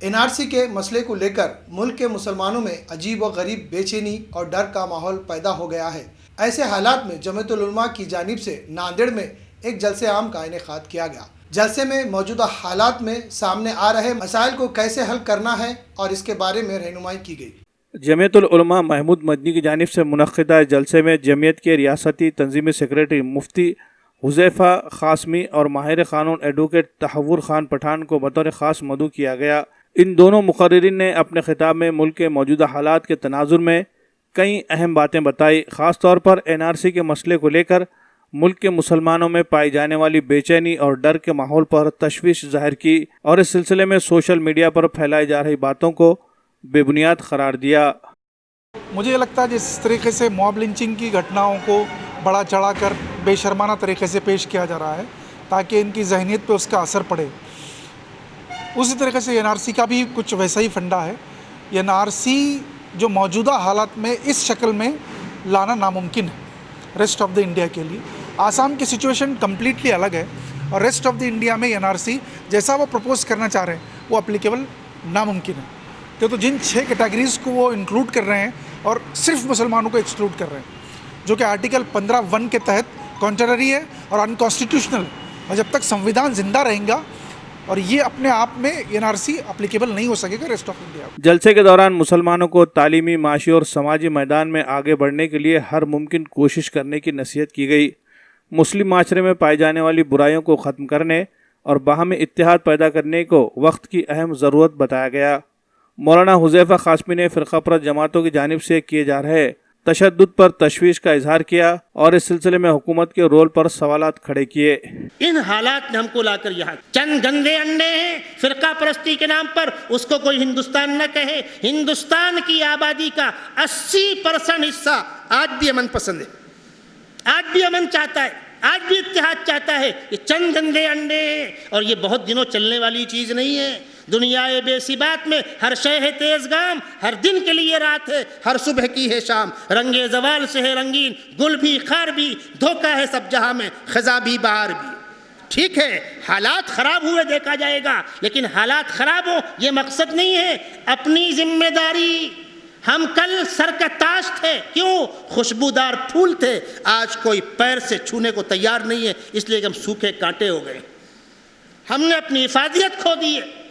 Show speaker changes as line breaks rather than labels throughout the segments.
NRC کے مسئلے کو لے کر ملک کے مسلمانوں میں عجیب و غریب بے چینی اور ڈر کا ماحول پیدا ہو گیا ہے۔ ایسے حالات میں جمعیت العلماء کی جانب سے ناندیڑ میں ایک جلسہ عام کا انعقاد کیا گیا۔ جلسے میں موجودہ حالات میں سامنے آ رہے مسائل کو کیسے حل کرنا ہے اور اس کے بارے میں رہنمائی کی گئی۔
جمعیت العلماء محمود مدنی کی جانب سے منعقدہ جلسے میں جمعیت کے ریاستی تنظیمی سیکریٹری مفتی حذیفہ قاسمی اور ماہر قانون ایڈوکیٹ تحور خان پٹھان کو بطور خاص مدعو کیا گیا۔ ان دونوں مقررین نے اپنے خطاب میں ملک کے موجودہ حالات کے تناظر میں کئی اہم باتیں بتائی، خاص طور پر NRC کے مسئلے کو لے کر ملک کے مسلمانوں میں پائی جانے والی بے چینی اور ڈر کے ماحول پر تشویش ظاہر کی اور اس سلسلے میں سوشل میڈیا پر پھیلائی جا رہی باتوں کو بے بنیاد قرار دیا۔
مجھے یہ لگتا ہے جس طریقے سے موب لنچنگ کی گھٹناؤں کو بڑا چڑھا کر بے شرمانہ طریقے سے پیش کیا جا رہا ہے تاکہ ان کی ذہنیت پہ اس کا اثر پڑے، اسی طریقے سے NRC کا بھی کچھ ویسا ہی فنڈا ہے۔ NRC جو موجودہ حالات میں اس شکل میں لانا ناممکن ہے ریسٹ آف دا انڈیا کے لیے۔ آسام کی سچویشن کمپلیٹلی الگ ہے اور ریسٹ آف دا انڈیا میں NRC جیسا وہ پروپوز کرنا چاہ رہے ہیں وہ اپلیکیبل ناممکن ہے۔ تو جن 6 کیٹیگریز کو وہ انکلوڈ کر رہے ہیں اور صرف مسلمانوں کو ایکسکلوڈ کر رہے ہیں، جو کہ آرٹیکل 15(1) کے تحت کانٹرری ہے اور انکانسٹیٹیوشنل ہے، اور جب تک سنویدھان زندہ رہیں گا اور یہ اپنے آپ میں NRC اپلیکیبل نہیں ہو سکے گا ریسٹ آف انڈیا۔
جلسے کے دوران مسلمانوں کو تعلیمی، معاشی اور سماجی میدان میں آگے بڑھنے کے لیے ہر ممکن کوشش کرنے کی نصیحت کی گئی۔ مسلم معاشرے میں پائی جانے والی برائیوں کو ختم کرنے اور باہمی اتحاد پیدا کرنے کو وقت کی اہم ضرورت بتایا گیا۔ مولانا حذیفہ قاسمی نے فرقہ پرست جماعتوں کی جانب سے کیے جا رہے تشدد پر تشویش کا اظہار کیا اور اس سلسلے میں حکومت کے رول پر سوالات کھڑے کیے۔
ان حالات نے ہم کو لا کر یہاں چند گندے انڈے ہیں فرقہ پرستی کے نام پر، اس کو کوئی ہندوستان نہ کہے۔ ہندوستان کی آبادی کا 80% حصہ آج بھی امن پسند ہے، آج بھی امن چاہتا ہے، آج بھی اتحاد چاہتا ہے۔ یہ چند گندے انڈے ہیں اور یہ بہت دنوں چلنے والی چیز نہیں ہے۔ دنیا بے ثبات میں ہر شے ہے تیز گام، ہر دن کے لیے رات ہے، ہر صبح کی ہے شام، رنگ زوال سے ہے رنگین، گل بھی خار بھی، دھوکہ ہے سب جہاں میں، خزاں بھی بہار بھی۔ ٹھیک ہے حالات خراب ہوئے دیکھا جائے گا، لیکن حالات خراب ہو یہ مقصد نہیں ہے۔ اپنی ذمہ داری، ہم کل سر کا تاج تھے، کیوں؟ خوشبودار پھول تھے، آج کوئی پیر سے چھونے کو تیار نہیں ہے، اس لیے کہ ہم سوکھے کانٹے ہو گئے، ہم نے اپنی افادیت کھو دی ہے۔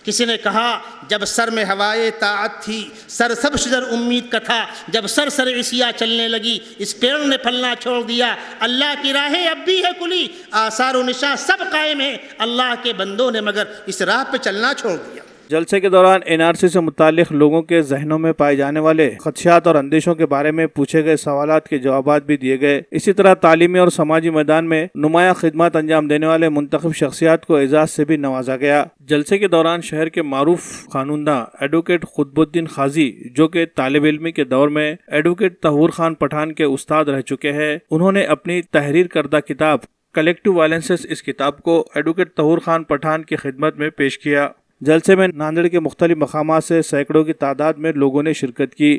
کسی نے کہا جب سر میں ہوائے طاعت تھی، سر سب شجر امید کا تھا، جب سر سر عصیاں چلنے لگی، اس پیڑ نے پھلنا چھوڑ دیا۔ اللہ کی راہیں اب بھی ہے کھلی، آثار و نشاں سب قائم ہیں، اللہ کے بندوں نے مگر اس راہ پہ چلنا چھوڑ دیا۔
جلسے کے دوران NRC سے متعلق لوگوں کے ذہنوں میں پائے جانے والے خدشات اور اندیشوں کے بارے میں پوچھے گئے سوالات کے جوابات بھی دیے گئے۔ اسی طرح تعلیمی اور سماجی میدان میں نمایاں خدمات انجام دینے والے منتخب شخصیات کو اعزاز سے بھی نوازا گیا۔ جلسے کے دوران شہر کے معروف قانونداں ایڈوکیٹ قطب الدین قاضی، جو کہ طالب علمی کے دور میں ایڈوکیٹ تحور خان پٹھان کے استاد رہ چکے ہیں، انہوں نے اپنی تحریر کردہ کتاب کلیکٹیو وائلنسز اس کتاب کو ایڈوکیٹ تحور خان پٹھان کی خدمت میں پیش کیا۔ جلسے میں ناندیڑ کے مختلف مقامات سے سینکڑوں کی تعداد میں لوگوں نے شرکت کی۔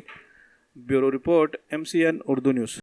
Bureau report MCN Urdu news.